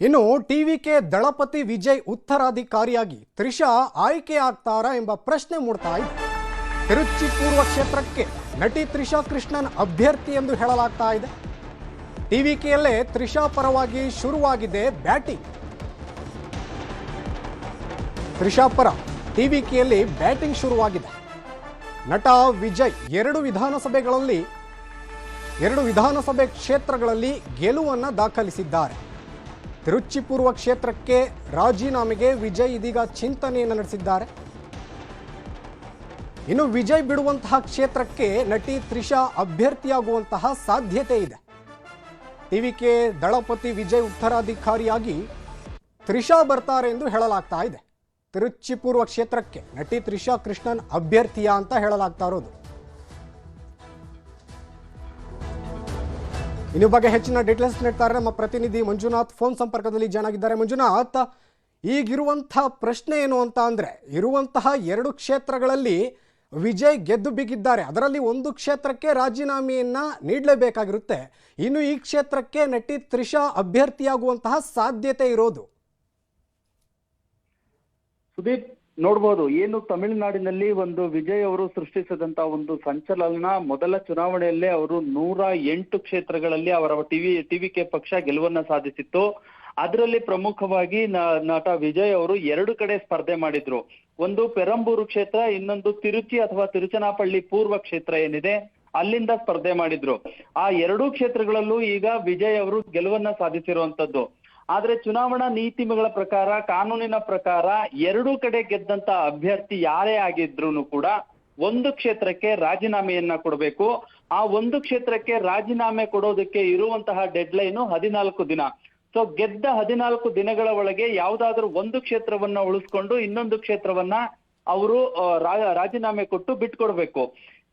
ಇನ್ನು ಟಿವಿಕೆ ದಳಪತಿ ವಿಜಯ್ ಉತ್ತರಾಧಿಕಾರಿಯಾಗಿ ತ್ರಿಷಾ ಆಯ್ಕೆ ಆಗ್ತಾರಾ ಎಂಬ ಪ್ರಶ್ನೆ ಮೂಡ್ತಾ ಇದೆ. ತಿರುಚಿ ಪೂರ್ವ ಕ್ಷೇತ್ರಕ್ಕೆ ನಟಿ ತ್ರಿಷಾ ಕೃಷ್ಣನ್ ಅಭ್ಯರ್ಥಿ ಎಂದು ಹೇಳಲಾಗ್ತಾ ಇದೆ. ಟಿವಿಕೆಯಲ್ಲೇ ತ್ರಿಷಾ ಪರವಾಗಿ ಶುರುವಾಗಿದೆ ಬ್ಯಾಟಿಂಗ್. ತ್ರಿಷಾ ಪರ ಟಿವಿಕೆಯಲ್ಲಿ ಬ್ಯಾಟಿಂಗ್ ಶುರುವಾಗಿದೆ. ನಟ ವಿಜಯ್ ಎರಡು ವಿಧಾನಸಭೆ ಕ್ಷೇತ್ರಗಳಲ್ಲಿ ಗೆಲುವನ್ನು ದಾಖಲಿಸಿದ್ದಾರೆ. ತಿರುಚಿ ಪೂರ್ವ ಕ್ಷೇತ್ರಕ್ಕೆ ರಾಜೀನಾಮೆಗೆ ವಿಜಯ್ ಇದೀಗ ಚಿಂತನೆಯನ್ನು ನಡೆಸಿದ್ದಾರೆ. ಇನ್ನು ವಿಜಯ್ ಬಿಡುವಂತಹ ಕ್ಷೇತ್ರಕ್ಕೆ ನಟಿ ತ್ರಿಷಾ ಅಭ್ಯರ್ಥಿಯಾಗುವಂತಹ ಸಾಧ್ಯತೆ ಇದೆ. ಟಿವಿಕೆ ದಳಪತಿ ವಿಜಯ್ ಉತ್ತರಾಧಿಕಾರಿಯಾಗಿ ತ್ರಿಷಾ ಬರ್ತಾರೆ ಎಂದು ಹೇಳಲಾಗ್ತಾ ಇದೆ. ತಿರುಚಿ ಪೂರ್ವ ಕ್ಷೇತ್ರಕ್ಕೆ ನಟಿ ತ್ರಿಷಾ ಕೃಷ್ಣನ್ ಅಭ್ಯರ್ಥಿಯ ಅಂತ ಹೇಳಲಾಗ್ತಾ ಇರೋದು. ಇನ್ನು ಬಗ್ಗೆ ಹೆಚ್ಚಿನ ಡೀಟೇಲ್ಸ್ ನೀಡ್ತಾರೆ ನಮ್ಮ ಪ್ರತಿನಿಧಿ ಮಂಜುನಾಥ್ ಫೋನ್ ಸಂಪರ್ಕದಲ್ಲಿ ಜಾಯ್ನ್ ಆಗಿದ್ದಾರೆ. ಮಂಜುನಾಥ್, ಈಗಿರುವಂತಹ ಪ್ರಶ್ನೆ ಏನು ಅಂತ ಅಂದರೆ, ಇರುವಂತಹ ಎರಡು ಕ್ಷೇತ್ರಗಳಲ್ಲಿ ವಿಜಯ್ ಗೆದ್ದು ಬಿಗಿದ್ದಾರೆ. ಅದರಲ್ಲಿ ಒಂದು ಕ್ಷೇತ್ರಕ್ಕೆ ರಾಜೀನಾಮೆಯನ್ನ ನೀಡಲೇಬೇಕಾಗಿರುತ್ತೆ. ಇನ್ನು ಈ ಕ್ಷೇತ್ರಕ್ಕೆ ನಟಿ ತ್ರಿಷಾ ಅಭ್ಯರ್ಥಿಯಾಗುವಂತಹ ಸಾಧ್ಯತೆ ಇರೋದು. ಸುದೀಪ್, ನೋಡ್ಬೋದು ಏನು ತಮಿಳುನಾಡಿನಲ್ಲಿ ಒಂದು ವಿಜಯ್ ಅವರು ಸೃಷ್ಟಿಸಿದಂತ ಒಂದು ಸಂಚಲನ. ಮೊದಲ ಚುನಾವಣೆಯಲ್ಲೇ ಅವರು 108 ಕ್ಷೇತ್ರಗಳಲ್ಲಿ ಅವರ ಟಿವಿಕೆ ಪಕ್ಷ ಗೆಲುವನ್ನ ಸಾಧಿಸಿತ್ತು. ಅದರಲ್ಲಿ ಪ್ರಮುಖವಾಗಿ ನಟ ವಿಜಯ್ ಅವರು ಎರಡು ಕಡೆ ಸ್ಪರ್ಧೆ ಮಾಡಿದ್ರು. ಒಂದು ಪೆರಂಬೂರು ಕ್ಷೇತ್ರ, ಇನ್ನೊಂದು ತಿರುಚಿ ಅಥವಾ ತಿರುಚನಾಪಳ್ಳಿ ಪೂರ್ವ ಕ್ಷೇತ್ರ ಏನಿದೆ ಅಲ್ಲಿಂದ ಸ್ಪರ್ಧೆ ಮಾಡಿದ್ರು. ಆ ಎರಡೂ ಕ್ಷೇತ್ರಗಳಲ್ಲೂ ಈಗ ವಿಜಯ್ ಅವರು ಗೆಲುವನ್ನ ಸಾಧಿಸಿರುವಂತದ್ದು. ಆದ್ರೆ ಚುನಾವಣಾ ನೀತಿಗಳ ಪ್ರಕಾರ, ಕಾನೂನಿನ ಪ್ರಕಾರ ಎರಡೂ ಕಡೆ ಗೆದ್ದಂತ ಅಭ್ಯರ್ಥಿ ಯಾರೇ ಆಗಿದ್ರು ಕೂಡ ಒಂದು ಕ್ಷೇತ್ರಕ್ಕೆ ರಾಜೀನಾಮೆಯನ್ನ ಕೊಡಬೇಕು. ಆ ಒಂದು ಕ್ಷೇತ್ರಕ್ಕೆ ರಾಜೀನಾಮೆ ಕೊಡೋದಕ್ಕೆ ಇರುವಂತಹ ಡೆಡ್ ಲೈನ್ 14 ದಿನ. ಸೊ ಗೆದ್ದ 14 ದಿನಗಳ ಒಳಗೆ ಯಾವ್ದಾದ್ರು ಒಂದು ಕ್ಷೇತ್ರವನ್ನ ಉಳಿಸ್ಕೊಂಡು ಇನ್ನೊಂದು ಕ್ಷೇತ್ರವನ್ನ ಅವರು ರಾಜೀನಾಮೆ ಕೊಟ್ಟು ಬಿಟ್ಕೊಡ್ಬೇಕು.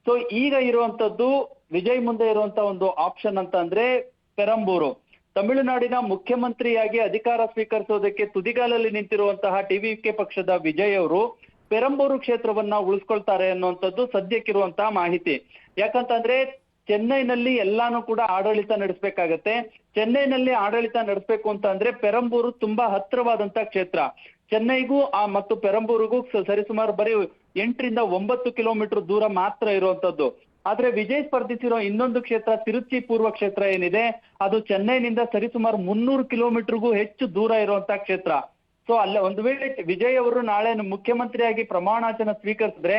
ಸೊ ಈಗ ಇರುವಂತದ್ದು ವಿಜಯ್ ಮುಂದೆ ಇರುವಂತ ಒಂದು ಆಪ್ಷನ್ ಅಂತ ಅಂದ್ರೆ ಪೆರಂಬೂರು. ತಮಿಳುನಾಡಿನ ಮುಖ್ಯಮಂತ್ರಿಯಾಗಿ ಅಧಿಕಾರ ಸ್ವೀಕರಿಸೋದಕ್ಕೆ ತುದಿಗಾಲಲ್ಲಿ ನಿಂತಿರುವಂತಹ ಟಿವಿಕೆ ಪಕ್ಷದ ವಿಜಯ್ ಅವರು ಪೆರಂಬೂರು ಕ್ಷೇತ್ರವನ್ನ ಉಳಿಸ್ಕೊಳ್ತಾರೆ ಅನ್ನುವಂಥದ್ದು ಸದ್ಯಕ್ಕಿರುವಂತಹ ಮಾಹಿತಿ. ಯಾಕಂತಂದ್ರೆ ಚೆನ್ನೈನಲ್ಲಿ ಎಲ್ಲಾನು ಕೂಡ ಆಡಳಿತ ನಡೆಸಬೇಕಾಗತ್ತೆ. ಚೆನ್ನೈನಲ್ಲಿ ಆಡಳಿತ ನಡೆಸಬೇಕು ಅಂತ ಅಂದ್ರೆ ಪೆರಂಬೂರು ತುಂಬಾ ಹತ್ತಿರವಾದಂತ ಕ್ಷೇತ್ರ. ಚೆನ್ನೈಗೂ ಮತ್ತು ಪೆರಂಬೂರಿಗೂ ಸರಿಸುಮಾರು ಬರೀ 8 ರಿಂದ 9 ಕಿಲೋಮೀಟರ್ ದೂರ ಮಾತ್ರ ಇರುವಂತದ್ದು. ಆದ್ರೆ ವಿಜಯ್ ಸ್ಪರ್ಧಿಸಿರೋ ಇನ್ನೊಂದು ಕ್ಷೇತ್ರ ತಿರುಚಿ ಪೂರ್ವ ಕ್ಷೇತ್ರ ಏನಿದೆ ಅದು ಚೆನ್ನೈನಿಂದ ಸರಿಸುಮಾರು 300 ಕಿಲೋಮೀಟರ್ಗೂ ಹೆಚ್ಚು ದೂರ ಇರುವಂತ ಕ್ಷೇತ್ರ. ಸೊ ಅಲ್ಲ ಒಂದು ವೇಳೆ ವಿಜಯ್ ಅವರು ನಾಳೆ ಮುಖ್ಯಮಂತ್ರಿಯಾಗಿ ಪ್ರಮಾಣವಚನ ಸ್ವೀಕರಿಸಿದ್ರೆ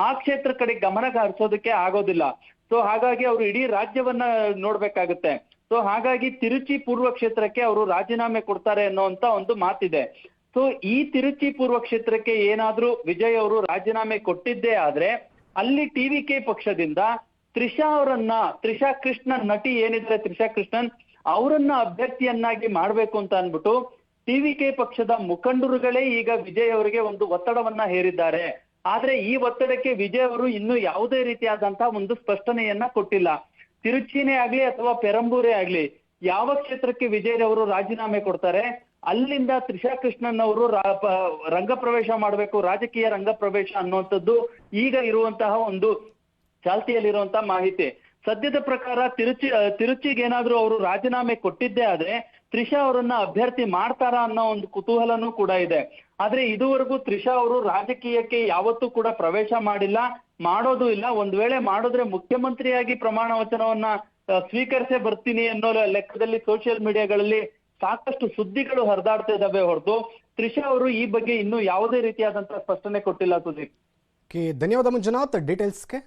ಆ ಕ್ಷೇತ್ರ ಕಡೆ ಗಮನ ಹರಿಸೋದಕ್ಕೆ ಆಗೋದಿಲ್ಲ. ಸೊ ಹಾಗಾಗಿ ಅವರು ಇಡೀ ರಾಜ್ಯವನ್ನ ನೋಡ್ಬೇಕಾಗುತ್ತೆ. ಸೊ ಹಾಗಾಗಿ ತಿರುಚಿ ಪೂರ್ವ ಕ್ಷೇತ್ರಕ್ಕೆ ಅವರು ರಾಜೀನಾಮೆ ಕೊಡ್ತಾರೆ ಅನ್ನೋಂತ ಒಂದು ಮಾತಿದೆ. ಸೊ ಈ ತಿರುಚಿ ಪೂರ್ವ ಕ್ಷೇತ್ರಕ್ಕೆ ಏನಾದ್ರೂ ವಿಜಯ್ ಅವರು ರಾಜೀನಾಮೆ ಕೊಟ್ಟಿದ್ದೇ ಆದ್ರೆ ಅಲ್ಲಿ ಟಿವಿಕೆ ಪಕ್ಷದಿಂದ ತ್ರಿಷಾ ಕೃಷ್ಣನ್, ನಟಿ ಏನಿದ್ರೆ ತ್ರಿಷಾ ಕೃಷ್ಣನ್ ಅವರನ್ನ ಅಭ್ಯರ್ಥಿಯನ್ನಾಗಿ ಮಾಡ್ಬೇಕು ಅಂತ ಅನ್ಬಿಟ್ಟು ಟಿವಿಕೆ ಪಕ್ಷದ ಮುಖಂಡರುಗಳೇ ಈಗ ವಿಜಯ್ ಅವರಿಗೆ ಒಂದು ಒತ್ತಡವನ್ನ ಹೇರಿದ್ದಾರೆ. ಆದ್ರೆ ಈ ಒತ್ತಡಕ್ಕೆ ವಿಜಯ್ ಅವರು ಇನ್ನೂ ಯಾವುದೇ ರೀತಿಯಾದಂತಹ ಒಂದು ಸ್ಪಷ್ಟನೆಯನ್ನ ಕೊಟ್ಟಿಲ್ಲ. ತಿರುಚಿನೇ ಆಗ್ಲಿ ಅಥವಾ ಪೆರಂಬೂರೇ ಆಗ್ಲಿ ಯಾವ ಕ್ಷೇತ್ರಕ್ಕೆ ವಿಜಯ್ ಅವರು ರಾಜೀನಾಮೆ ಕೊಡ್ತಾರೆ ಅಲ್ಲಿಂದ ತ್ರಿಷಾ ಕೃಷ್ಣನ್ ಅವರು ರಂಗಪ್ರವೇಶ ಮಾಡಬೇಕು, ರಾಜಕೀಯ ರಂಗಪ್ರವೇಶ ಅನ್ನುವಂಥದ್ದು ಈಗ ಇರುವಂತಹ ಒಂದು ಚಾಲ್ತಿಯಲ್ಲಿರುವಂತಹ ಮಾಹಿತಿ. ಸದ್ಯದ ಪ್ರಕಾರ ತಿರುಚಿಗೆ ಏನಾದ್ರೂ ಅವರು ರಾಜೀನಾಮೆ ಕೊಟ್ಟಿದ್ದೇ ಆದ್ರೆ ತ್ರಿಷಾ ಅವರನ್ನ ಅಭ್ಯರ್ಥಿ ಮಾಡ್ತಾರಾ ಅನ್ನೋ ಒಂದು ಕುತೂಹಲನೂ ಕೂಡ ಇದೆ. ಆದ್ರೆ ಇದುವರೆಗೂ ತ್ರಿಷಾ ಅವರು ರಾಜಕೀಯಕ್ಕೆ ಯಾವತ್ತೂ ಕೂಡ ಪ್ರವೇಶ ಮಾಡಿಲ್ಲ, ಮಾಡೋದು ಇಲ್ಲ. ಒಂದ್ ವೇಳೆ ಮಾಡಿದ್ರೆ ಮುಖ್ಯಮಂತ್ರಿಯಾಗಿ ಪ್ರಮಾಣ ವಚನವನ್ನ ಸ್ವೀಕರಿಸೇ ಬರ್ತೀನಿ ಅನ್ನೋ ಲೆಕ್ಕದಲ್ಲಿ ಸೋಷಿಯಲ್ ಮೀಡಿಯಾಗಳಲ್ಲಿ ಸಾಕಷ್ಟು ಸುದ್ದಿಗಳು ಹರಿದಾಡ್ತಾ ಇದ್ದಾವೆ ಹೊರತು ತ್ರಿಷಾ ಅವರು ಈ ಬಗ್ಗೆ ಇನ್ನೂ ಯಾವುದೇ ರೀತಿಯಾದಂತಹ ಸ್ಪಷ್ಟನೆ ಕೊಟ್ಟಿಲ್ಲ. ಸುದೀಪ್, ಧನ್ಯವಾದ ಮಂಜುನಾಥ್ ಡೀಟೇಲ್ಸ್ಗೆ.